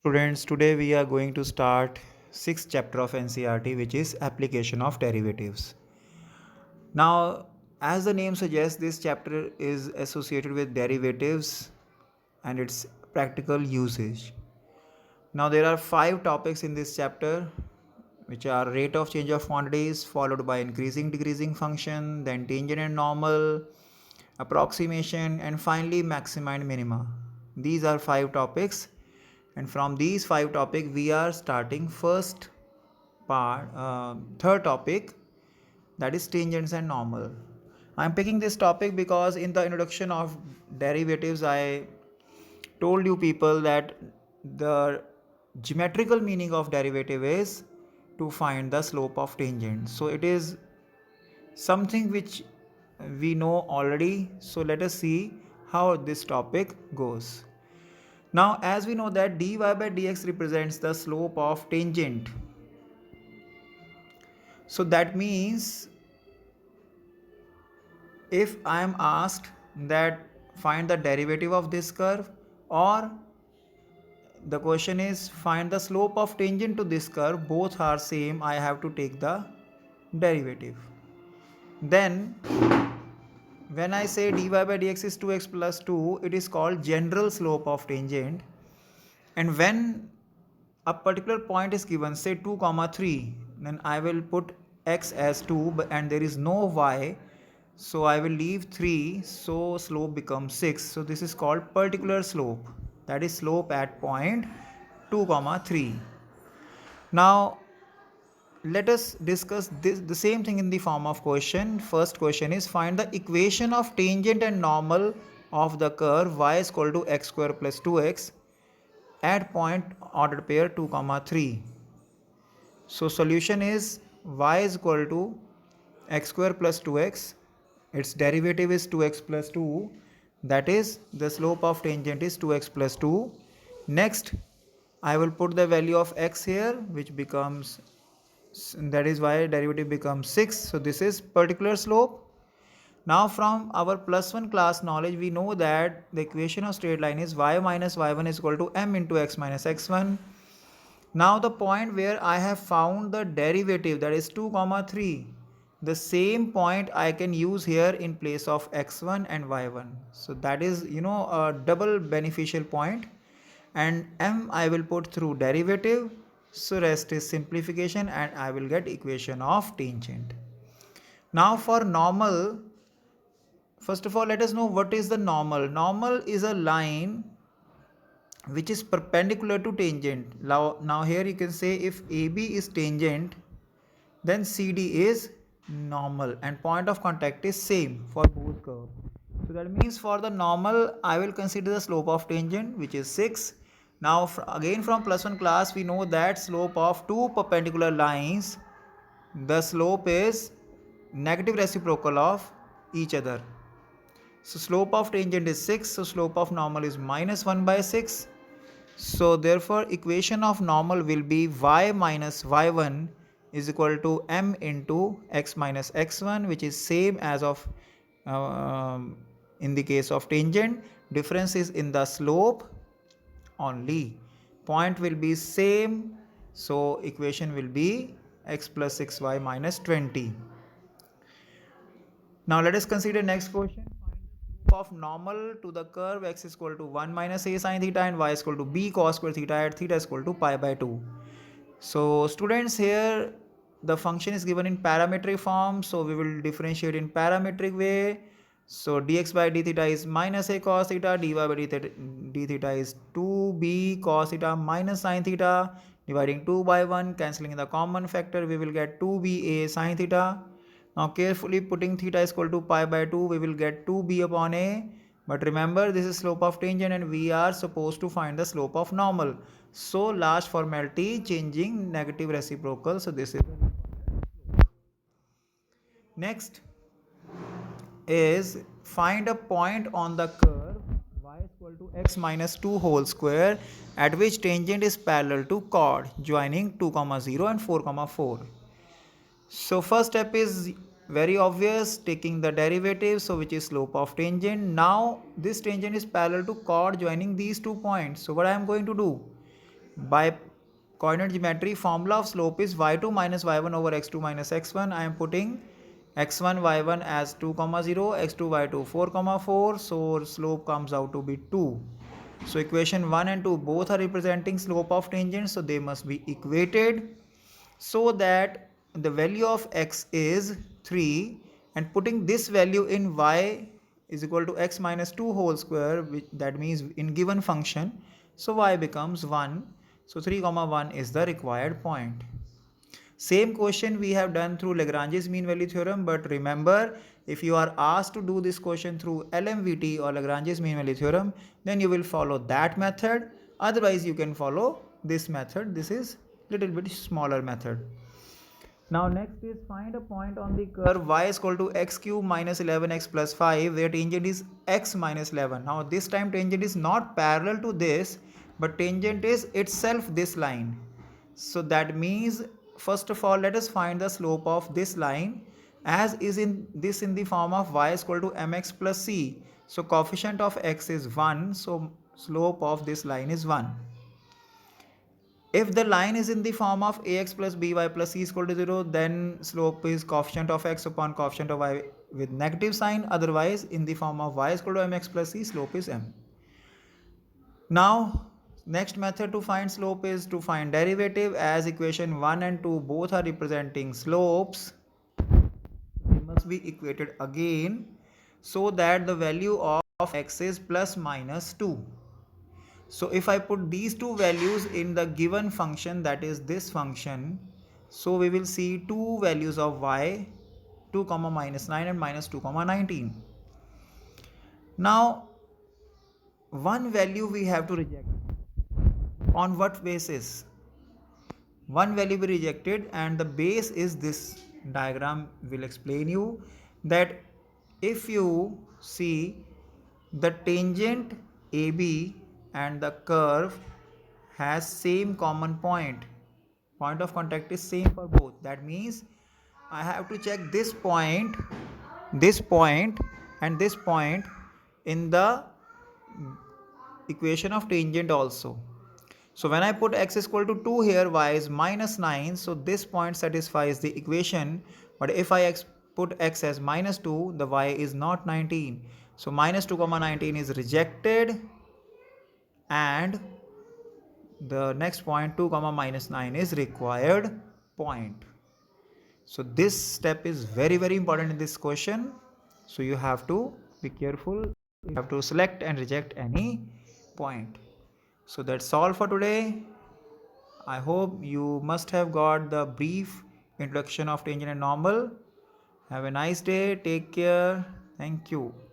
Students, today we are going to start sixth chapter of NCERT, which is application of derivatives. Now, as the name suggests, this chapter is associated with derivatives and its practical usage. Now, there are five topics in this chapter, which are rate of change of quantities, followed by increasing decreasing function, then tangent and normal, approximation, and finally maxima and minima. These are five topics, and from these five topics we are starting third topic, that is tangents and normal. I am picking this topic because in the introduction of derivatives I told you people that the geometrical meaning of derivative is to find the slope of tangent. So it is something which we know already. So let us see how this topic goes. Now, as we know that dy by dx represents the slope of tangent. So that means if I am asked that find the derivative of this curve, or the question is find the slope of tangent to this curve, both are same, I have to take the derivative. Then when I say dy by dx is 2x plus 2, it is called general slope of tangent. And when a particular point is given, say 2 comma 3, then I will put x as 2 and there is no y, so I will leave 3, so slope becomes 6. So this is called particular slope, that is slope at point 2 comma 3. Now let us discuss the same thing in the form of question. First question is find the equation of tangent and normal of the curve y is equal to x square plus 2x at point ordered pair 2 comma 3. So solution is y is equal to x square plus 2x, its derivative is 2x plus 2, that is the slope of tangent is 2x plus 2. Next I will put the value of x here, which becomes, that is why derivative becomes 6. So this is particular slope. Now from our plus 1 class knowledge we know that the equation of straight line is y minus y1 is equal to m into x minus x1. Now the point where I have found the derivative, that is 2 comma 3, the same point I can use here in place of x1 and y1. So that is a double beneficial point, and m I will put through derivative, so rest is simplification and I will get equation of tangent. Now for normal, first of all let us know what is the normal. Normal is a line which is perpendicular to tangent. Now here you can say if AB is tangent, then CD is normal and point of contact is same for both curves. So that means for the normal I will consider the slope of tangent, which is 6. Now again from plus 1 class we know that slope of two perpendicular lines, the slope is negative reciprocal of each other. So slope of tangent is 6, so slope of normal is minus 1 by 6. So therefore equation of normal will be y minus y1 is equal to m into x minus x1, which is same as of in the case of tangent. Difference is in the slope only. Point will be same, so equation will be x plus 6y minus 20. Now let us consider next question. Of normal to the curve x is equal to 1 minus a sin theta and y is equal to b cos square theta at theta is equal to pi by 2. So students, here the function is given in parametric form, so we will differentiate in parametric way. So dx by d theta is minus a cos theta, dy by d theta is 2b cos theta minus sin theta, dividing 2 by 1, cancelling in the common factor, we will get 2ba sin theta. Now carefully putting theta is equal to pi by 2, we will get 2b upon a. But remember, this is slope of tangent and we are supposed to find the slope of normal. So last formality, changing negative reciprocal. So this is next is find a point on the curve y is equal to x minus 2 whole square at which tangent is parallel to chord joining 2 comma 0 and 4 comma 4. So first step is very obvious, taking the derivative, so which is slope of tangent. Now this tangent is parallel to chord joining these 2 points. So what I am going to do? By coordinate geometry, formula of slope is y2 minus y1 over x2 minus x1. I am putting x1 y1 as 2 comma 0, x2 y2 4 comma 4, so slope comes out to be 2. So equation 1 and 2 both are representing slope of tangent, so they must be equated, so that the value of x is 3, and putting this value in y is equal to x minus 2 whole square, which that means in given function, so y becomes 1. So 3 comma 1 is the required point. Same question we have done through Lagrange's mean value theorem, but remember, if you are asked to do this question through LMVT or Lagrange's mean value theorem, then you will follow that method. Otherwise you can follow this method. This is little bit smaller method. Now next is find a point on the curve y is equal to x cube minus 11x plus 5 where tangent is x minus 11. Now this time tangent is not parallel to this, but tangent is itself this line. So that means, first of all, let us find the slope of this line, as is in the form of y is equal to mx plus c. So coefficient of x is 1, so slope of this line is 1. If the line is in the form of ax plus by plus c is equal to 0, then slope is coefficient of x upon coefficient of y with negative sign. Otherwise, in the form of y is equal to mx plus c, slope is m. Now, next method to find slope is to find derivative. As equation 1 and 2 both are representing slopes, they must be equated again, so that the value of x is plus minus 2. So if I put these two values in the given function, that is this function, so we will see two values of y, 2 comma minus 9 and minus 2 comma 19. Now one value we have to reject. On what basis? One value be rejected, and the base is this diagram will explain you that if you see the tangent AB and the curve has same common point of contact is same for both, that means I have to check this point and this point in the equation of tangent also. So when I put x is equal to 2 here, y is minus 9, so this point satisfies the equation. But if I put x as minus 2, the y is not 19. So minus 2 comma 19 is rejected, and the next point 2 comma minus 9 is required point. So this step is very important in this question. So you have to be careful. You have to select and reject any point. So that's all for today. I hope you must have got the brief introduction of tangent and normal. Have a nice day. Take care. Thank you.